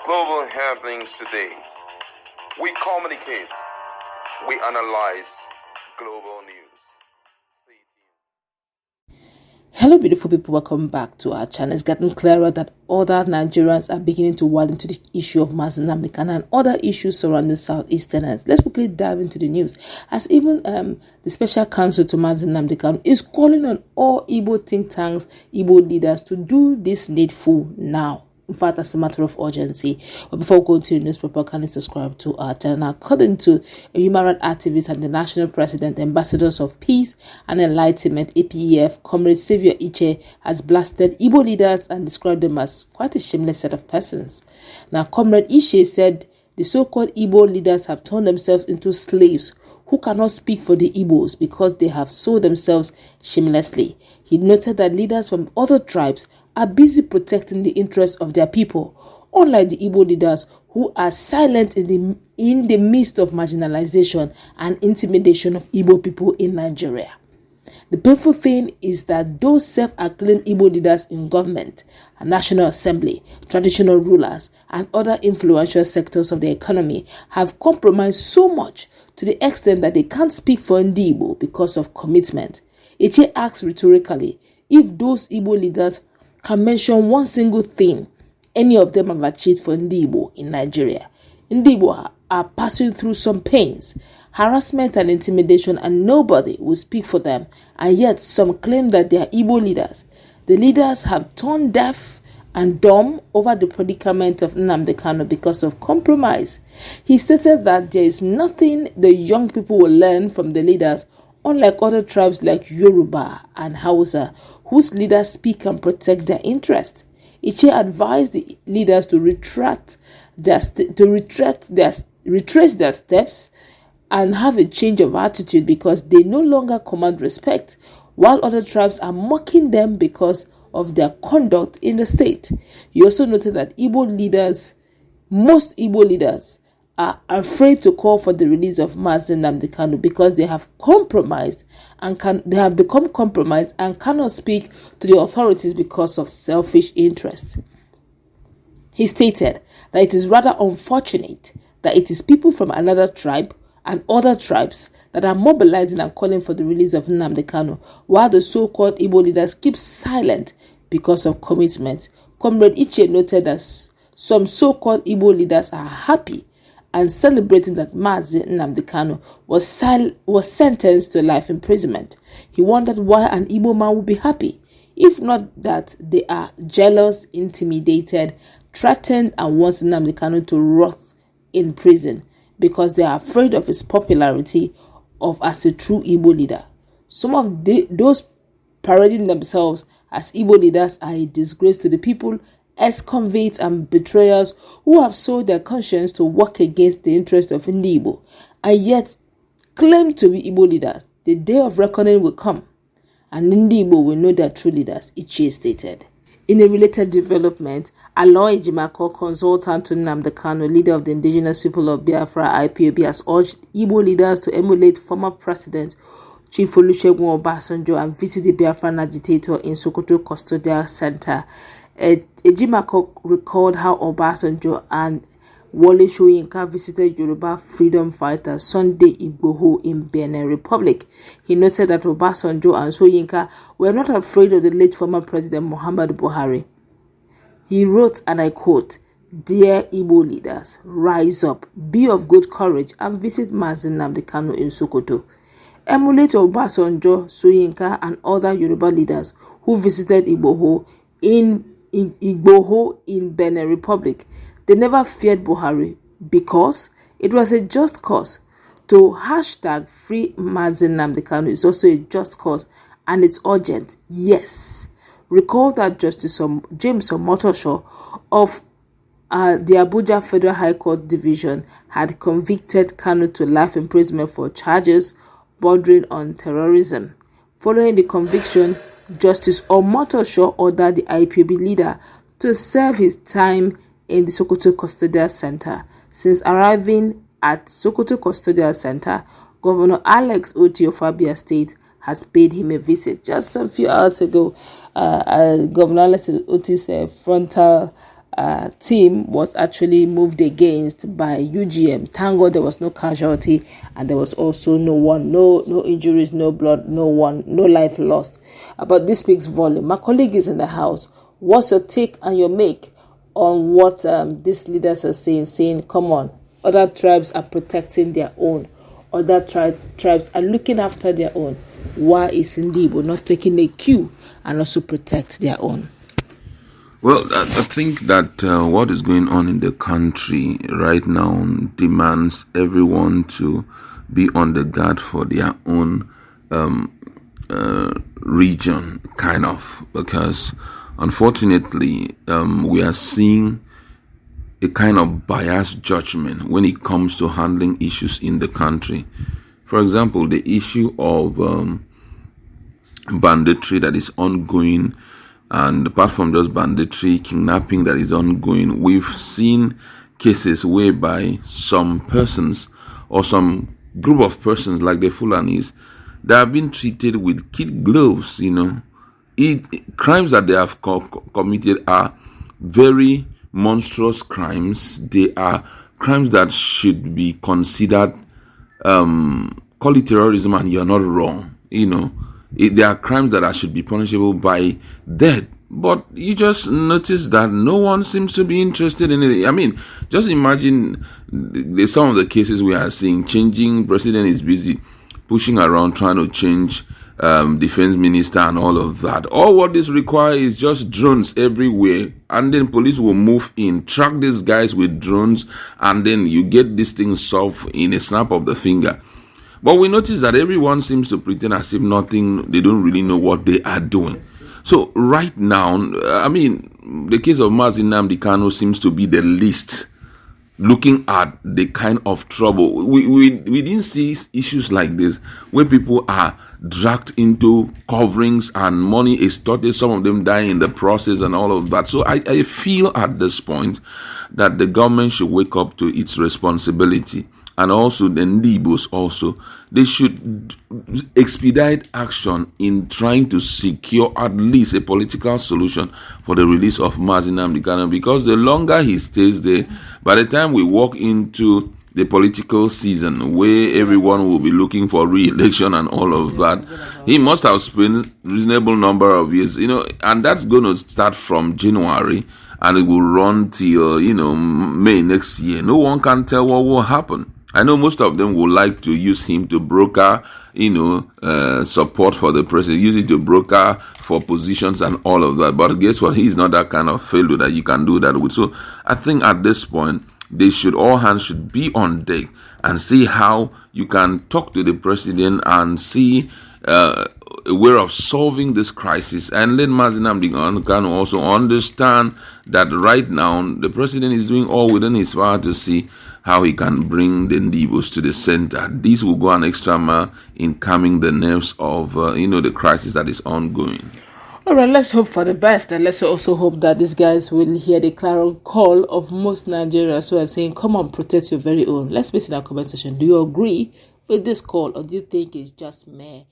global happenings today. We communicate, we analyze global news. Hello beautiful people, welcome back to our channel. It's getting clearer that other Nigerians are beginning to wade into the issue of Nnamdi Kanu and other issues surrounding Southeasterners. Let's quickly dive into the news, as even the special counsel to Nnamdi Kanu is calling on all Igbo think tanks, Igbo leaders to do this needful now. In fact, that's a matter of urgency. But before going to the newspaper, can you subscribe to our channel? According to a human rights activist and the national president, ambassadors of peace and enlightenment, APEF, Comrade Xavier Iche has blasted Igbo leaders and described them as quite a shameless set of persons. Now, Comrade Iche said the so-called Igbo leaders have turned themselves into slaves who cannot speak for the Igbos because they have sold themselves shamelessly. He noted that leaders from other tribes are busy protecting the interests of their people, unlike the Igbo leaders who are silent in the midst of marginalization and intimidation of Igbo people in Nigeria. The painful thing is that those self-acclaimed Igbo leaders in government, a national assembly, traditional rulers, and other influential sectors of the economy have compromised so much to the extent that they can't speak for Igbo because of commitment. Iche asks rhetorically if those Igbo leaders can mention one single thing any of them have achieved for Igbo in Nigeria. Igbo are passing through some pains, harassment and intimidation, and nobody will speak for them, and yet some claim that they are Igbo leaders. The leaders have turned deaf and dumb over the predicament of Nnamdi Kanu because of compromise. He stated that there is nothing the young people will learn from the leaders, unlike other tribes like Yoruba and Hausa, whose leaders speak and protect their interests. Iche advised the leaders to retrace their steps and have a change of attitude because they no longer command respect, while other tribes are mocking them because of their conduct in the state. He also noted that most Igbo leaders are afraid to call for the release of Nnamdi Kanu because they have compromised and become compromised and cannot speak to the authorities because of selfish interest. He stated that it is rather unfortunate that it is people from another tribe and other tribes that are mobilizing and calling for the release of Nnamdi Kanu, while the so-called Igbo leaders keep silent because of commitment. Comrade Iche noted that some so-called Igbo leaders are happy and celebrating that Nnamdi Kanu was sentenced to life imprisonment. He wondered why an Igbo man would be happy, if not that they are jealous, intimidated, threatened, and wants Nnamdi Kanu to rot in prison because they are afraid of his popularity as a true Igbo leader. Some of those parading themselves as Igbo leaders are a disgrace to the people, ex-convicts and betrayers who have sold their conscience to work against the interest of Igbo and yet claim to be Igbo leaders. The day of reckoning will come and Igbo will know their true leaders, Iche stated. In a related development, Aloy Ejimako, consultant to Nnamdi Kanu, leader of the indigenous people of Biafra, IPOB, has urged Igbo leaders to emulate former President Chief Olusegun Obasanjo and visit the Biafran agitator in Sokoto Custodial Center. Ejimako recalled how Obasanjo and Wole Soyinka visited Yoruba freedom fighter Sunday Igboho in Benin Republic. He noted that Obasanjo and Soyinka were not afraid of the late former President Muhammadu Buhari. He wrote, and I quote, "Dear Igbo leaders, rise up, be of good courage, and visit Nnamdi Kanu in Sokoto. Emulate Obasanjo, Soyinka, and other Yoruba leaders who visited Igboho in Benin Republic. They never feared Buhari because it was a just cause. To hashtag free Nnamdi Kanu is also a just cause and it's urgent. Yes." Recall that Justice James Omotosho of the Abuja Federal High Court Division had convicted Kanu to life imprisonment for charges bordering on terrorism. Following the conviction, Justice Omotosho ordered the IPOB leader to serve his time in the Sokoto Custodial Center. Since arriving at Sokoto Custodial Center, Governor Alex Oti of Abia State has paid him a visit. Just a few hours ago, Governor Alex Oti's frontal team was actually moved against by UGM. Thank God there was no casualty, and there was also no injuries, no blood, no life lost. But this speaks volume. My colleague is in the house. What's your take and your make on what these leaders are saying, come on, other tribes are protecting their own, other tribes are looking after their own. Why is Igbo not taking a cue and also protect their own? Well, I think that what is going on in the country right now demands everyone to be on the guard for their own region, kind of, because unfortunately we are seeing a kind of biased judgment when it comes to handling issues in the country. For example, the issue of banditry that is ongoing, and apart from just banditry, kidnapping that is ongoing, we've seen cases whereby some persons or some group of persons like the Fulanis, they have been treated with kid gloves. Crimes that they have committed are very monstrous crimes. They are crimes that should be considered, call it terrorism, and you're not wrong. There are crimes that should be punishable by death. But you just notice that no one seems to be interested in it. I mean, just imagine some of the cases we are seeing. Changing president is busy pushing around trying to change defense minister and all of that. All what this requires is just drones everywhere, and then police will move in, track these guys with drones, and then you get this thing solved in a snap of the finger. But we notice that everyone seems to pretend as if they don't really know what they are doing. So right now, I mean, the case of Nnamdi Kanu seems to be the least, looking at the kind of trouble. We didn't see issues like this where people are dragged into coverings and money extorted, some of them dying in the process and all of that. So I feel at this point that the government should wake up to its responsibility. And also the Igbos also, they should expedite action in trying to secure at least a political solution for the release of Nnamdi Kanu, because the longer he stays there, by the time we walk into the political season where everyone will be looking for re-election and all of that, he must have spent reasonable number of years, and that's going to start from January and it will run till, May next year. No one can tell what will happen. I know most of them would like to use him to broker, support for the president, use it to broker for positions and all of that. But guess what? He's not that kind of failure that you can do that with. So I think at this point, all hands should be on deck and see how you can talk to the president and see a way of solving this crisis. And let Nnamdi Kanu also understand that right now the president is doing all within his power to see how he can bring the Igbos to the center. This will go an extra mile in calming the nerves of, the crisis that is ongoing. All right, let's hope for the best, and let's also hope that these guys will hear the clarion call of most Nigerians who are saying, come on, protect your very own. Let's meet in our comment section. Do you agree with this call, or do you think it's just meh?